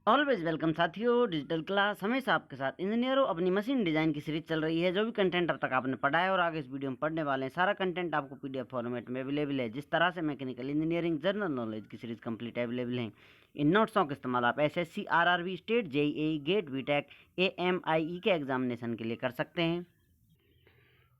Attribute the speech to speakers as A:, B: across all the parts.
A: Always welcome साथियों, digital class हमेशा आपके साथ। इंजीनियरों, अपनी मशीन डिजाइन की सीरीज चल रही है। जो भी कंटेंट अब तक आपने पढ़ा है और आगे इस वीडियो में पढ़ने वाले हैं, सारा कंटेंट आपको पीडीएफ फॉर्मेट में अवेलेबल है। जिस तरह से मैकेनिकल इंजीनियरिंग जनरल नॉलेज की सीरीज कंप्लीट अवेलेबल है, इन नोट्सों का इस्तेमाल आप SSC, RRB, state, JEE, GATE, BTech, AMIE के एग्जामिनेशन के लिए कर सकते हैं।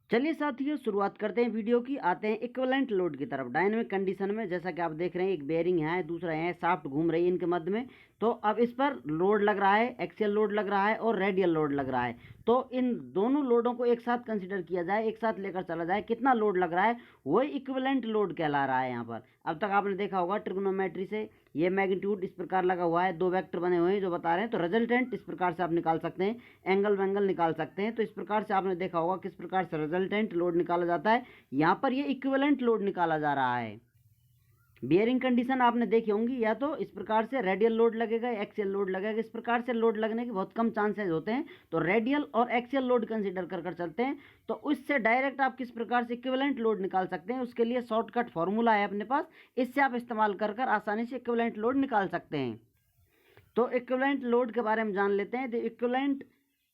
A: चलिए साथियों, शुरुआत करते हैं वीडियो की। आते हैं इक्विवेलेंट लोड की तरफ। डायनेमिक कंडीशन में जैसा कि आप देख रहे हैं, एक बेयरिंग है, दूसरा है, शाफ्ट घूम रही है इनके मध्य में। तो अब इस पर लोड लग रहा है, एक्सियल लोड लग रहा है और रेडियल लोड लग रहा है। तो इन दोनों लोडों को एक साथ कंसिडर किया जाए, एक साथ लेकर चला जाए, कितना लोड लग रहा है वही इक्विवेलेंट लोड कहला रहा है। यहाँ पर अब तक आपने देखा होगा ट्रिग्नोमेट्री से ये मैग्नीट्यूड इस प्रकार लगा हुआ है, दो वेक्टर बने हुए हैं जो बता रहे हैं। तो रिजल्टेंट इस प्रकार से आप निकाल सकते हैं, एंगल वैंगल निकाल सकते हैं। तो इस प्रकार से आपने देखा होगा किस प्रकार से रिजल्टेंट लोड निकाला जाता है। यहाँ पर ये इक्विवेलेंट लोड निकाला जा रहा है। बियरिंग कंडीशन आपने देखी होंगी, या तो इस प्रकार से रेडियल लोड लगेगा, एक्सियल लोड लगेगा। इस प्रकार से लोड लगने के बहुत कम चांसेस होते हैं, तो रेडियल और एक्सियल लोड कंसीडर कर चलते हैं। तो उससे डायरेक्ट आप किस प्रकार से इक्विवेलेंट लोड निकाल सकते हैं, उसके लिए शॉर्टकट फॉर्मूला है अपने पास। इससे आप इस्तेमाल कर आसानी से इक्विवेलेंट लोड निकाल सकते हैं। तो इक्विवेलेंट लोड के बारे में जान लेते हैं। The equivalent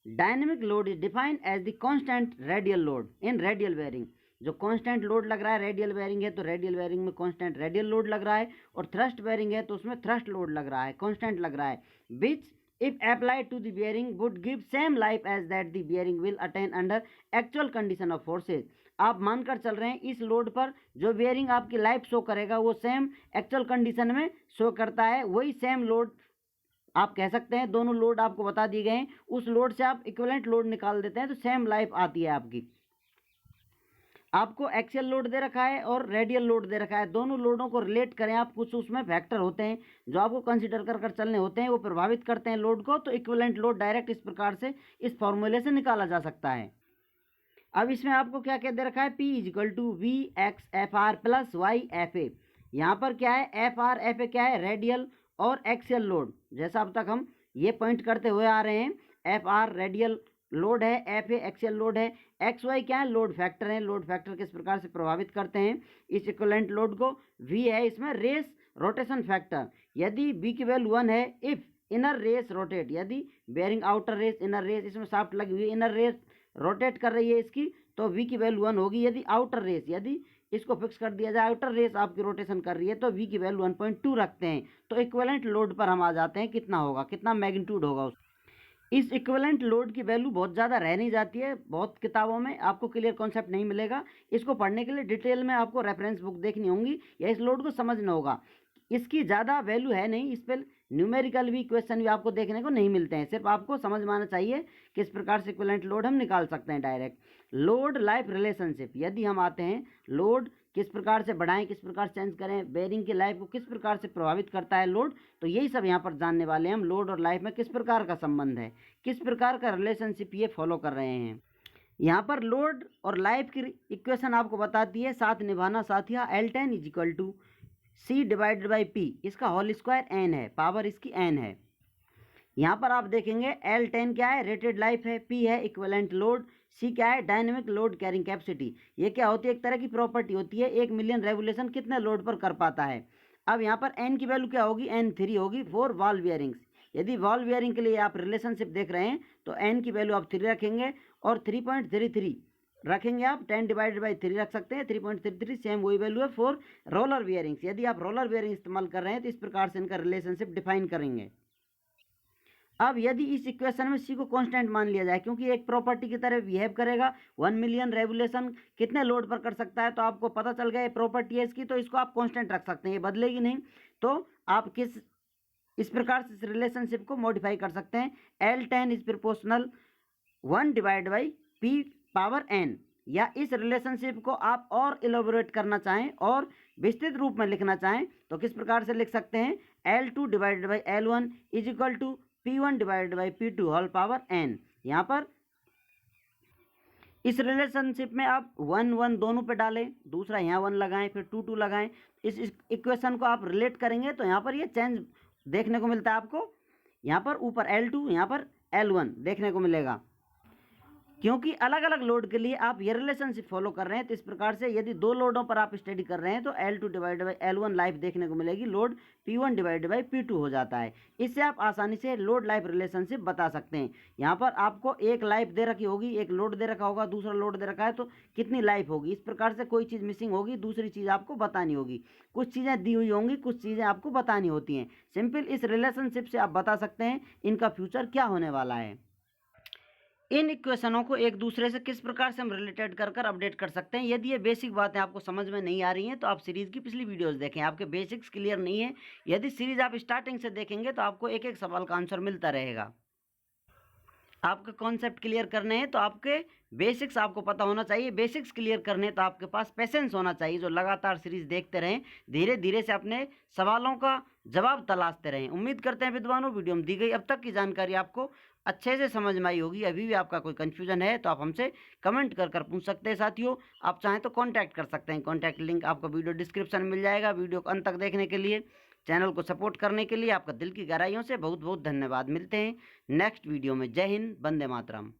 A: dynamic load is defined as the constant radial load in radial bearing. जो कांस्टेंट लोड लग रहा है, रेडियल बेयरिंग है तो रेडियल बेयरिंग में कांस्टेंट रेडियल लोड लग रहा है, और थ्रस्ट बेयरिंग है तो उसमें थ्रस्ट लोड लग रहा है, कांस्टेंट लग रहा है। Which if applied to the bearing would give same life as that the bearing will attain under actual condition of forces. आप मानकर चल रहे हैं इस लोड पर जो बेयरिंग आपकी लाइफ शो करेगा वो सेम एक्चुअल कंडीशन में शो करता है। वही सेम लोड आप कह सकते हैं, दोनों लोड आपको बता दिए गए हैं, उस लोड से आप इक्विवेलेंट लोड निकाल देते हैं तो सेम लाइफ आती है आपकी। आपको एक्सियल लोड दे रखा है और रेडियल लोड दे रखा है, दोनों लोडों को रिलेट करें आप। कुछ उसमें फैक्टर होते हैं जो आपको कंसीडर कर चलने होते हैं, वो प्रभावित करते हैं लोड को। तो इक्विवेलेंट लोड डायरेक्ट इस प्रकार से इस फॉर्मूले से निकाला जा सकता है। अब इसमें आपको क्या कह दे रखा है, P is equal to V X F R plus Y F A. यहाँ पर क्या है, एफ आर एफ ए क्या है, रेडियल और एक्सियल लोड। जैसा अब तक हम ये पॉइंट करते हुए आ रहे हैं, एफ आर रेडियल लोड है, एफ ए एक्सियल लोड है, एक्स वाई क्या है, लोड फैक्टर है। लोड फैक्टर किस प्रकार से प्रभावित करते हैं इस इक्विवेलेंट लोड को। वी है इसमें रेस रोटेशन फैक्टर। यदि बी की वैल्यू 1 है, इफ इनर रेस रोटेट, यदि bearing outer race inner race, इसमें शाफ्ट लगी हुई है, इनर रेस रोटेट कर रही है इसकी, तो वी की वैल्यू 1 होगी। यदि आउटर रेस, यदि इसको फिक्स कर दिया जाए, आउटर रेस आपकी रोटेशन कर रही है, तो वी की वैल्यू 1.2 रखते हैं। तो इक्विवेलेंट लोड पर हम आ जाते हैं, कितना होगा, कितना मैग्नीट्यूड होगा उस। इस इक्विवेलेंट लोड की वैल्यू बहुत ज़्यादा रह नहीं जाती है, बहुत किताबों में आपको क्लियर कॉन्सेप्ट नहीं मिलेगा। इसको पढ़ने के लिए डिटेल में आपको रेफरेंस बुक देखनी होंगी या इस लोड को समझना होगा। इसकी ज़्यादा वैल्यू है नहीं, इस पर न्यूमेरिकल भी क्वेश्चन भी आपको देखने को नहीं मिलते हैं। सिर्फ आपको समझ में आना चाहिए किस प्रकार से इक्विवेलेंट लोड हम निकाल सकते हैं डायरेक्ट। लोड लाइफ रिलेशनशिप, यदि हम आते हैं लोड किस प्रकार से बढ़ाएं, किस प्रकार चेंज करें, बेयरिंग की लाइफ को किस प्रकार से प्रभावित करता है लोड, तो यही सब यहाँ पर जानने वाले हैं हम। लोड और लाइफ में किस प्रकार का संबंध है, किस प्रकार का रिलेशनशिप ये फॉलो कर रहे हैं। यहाँ पर लोड और लाइफ की इक्वेशन आपको बताती है, साथ निभाना साथिया, L10 is equal to C divided by P, इसका होल स्क्वायर एन है, पावर इसकी एन है। यहाँ पर आप देखेंगे L10 क्या है, रेटेड लाइफ है, P है इक्विवेलेंट लोड, C क्या है, डायनेमिक लोड कैरिंग कैपेसिटी। ये क्या होती है, एक तरह की प्रॉपर्टी होती है, 1 मिलियन रेवोल्यूशन कितने लोड पर कर पाता है। अब यहाँ पर N की वैल्यू क्या होगी, N3 होगी फॉर वॉल बियरिंग्स। यदि वॉल बियरिंग के लिए आप रिलेशनशिप देख रहे हैं तो N की वैल्यू आप 3 रखेंगे और 3.33 रखेंगे आप, 10 डिवाइडेड बाई 3 रख सकते हैं, 3.33 सेम वही वैल्यू है फॉर रोलर बियरिंग्स। यदि आप रोलर बियरिंग इस्तेमाल कर रहे हैं तो इस प्रकार से इनका रिलेशनशिप डिफाइन करेंगे। अब यदि इस इक्वेशन में सी को कांस्टेंट मान लिया जाए, क्योंकि एक प्रॉपर्टी की तरह बिहेव करेगा, 1 मिलियन रेवोल्यूशन कितने लोड पर कर सकता है, तो आपको पता चल गया प्रॉपर्टी है इसकी, तो इसको आप कांस्टेंट रख सकते हैं, ये बदलेगी नहीं। तो आप किस इस प्रकार से इस रिलेशनशिप को मॉडिफाई कर सकते हैं, L10 is proportional 1 divide by P power N. या इस रिलेशनशिप को आप और इलेबोरेट करना चाहें और विस्तृत रूप में लिखना चाहें तो किस प्रकार से लिख सकते हैं, L2 divided by L1 is equal to P1 divided by P2 whole power n। यहाँ पर इस रिलेशनशिप में आप 1 1 दोनों पे डालें, दूसरा यहाँ 1 लगाएं, फिर 2 2 लगाएं। इस इक्वेशन को आप रिलेट करेंगे तो यहाँ पर ये चेंज देखने को मिलता है आपको। यहाँ पर ऊपर L2, यहाँ पर L1 देखने को मिलेगा। क्योंकि अलग अलग लोड के लिए आप ये रिलेशनशिप फॉलो कर रहे हैं। तो इस प्रकार से यदि दो लोडों पर आप स्टडी कर रहे हैं तो L2 divide by L1 life देखने को मिलेगी, load P1 divide by P2 हो जाता है। इससे आप आसानी से लोड लाइफ रिलेशनशिप बता सकते हैं। यहाँ पर आपको एक लाइफ दे रखी होगी, एक लोड दे रखा होगा, दूसरा लोड दे रखा है, तो कितनी लाइफ होगी। इस प्रकार से कोई चीज़ मिसिंग होगी, दूसरी चीज़ आपको बतानी होगी। कुछ चीज़ें दी हुई होंगी, कुछ चीज़ें आपको बतानी होती हैं। सिंपल इस रिलेशनशिप से आप बता सकते हैं इनका फ्यूचर क्या होने वाला है। इन इक्वेशनों को एक दूसरे से किस प्रकार से हम रिलेटेड कर अपडेट कर सकते हैं। यदि ये बेसिक बातें आपको समझ में नहीं आ रही हैं तो आप सीरीज़ की पिछली वीडियोस देखें, आपके बेसिक्स क्लियर नहीं है। यदि सीरीज़ आप स्टार्टिंग से देखेंगे तो आपको एक एक सवाल का आंसर मिलता रहेगा। आपका कॉन्सेप्ट क्लियर करने हैं तो आपके बेसिक्स आपको पता होना चाहिए। बेसिक्स क्लियर करने तो आपके पास पेशेंस होना चाहिए, जो लगातार सीरीज़ देखते रहें, धीरे धीरे से अपने सवालों का जवाब तलाशते रहें। उम्मीद करते हैं विद्वानों वीडियो में दी गई अब तक की जानकारी आपको अच्छे से समझ में आई होगी। अभी भी आपका कोई कन्फ्यूजन है तो आप हमसे कमेंट कर पूछ सकते हैं। साथियों, आप चाहें तो कॉन्टैक्ट कर सकते हैं, कॉन्टैक्ट लिंक आपको वीडियो डिस्क्रिप्शन में मिल जाएगा। वीडियो को अंत तक देखने के लिए, चैनल को सपोर्ट करने के लिए आपका दिल की गहराइयों से बहुत बहुत धन्यवाद। मिलते हैं नेक्स्ट वीडियो में। जय हिंद, वंदे मातरम।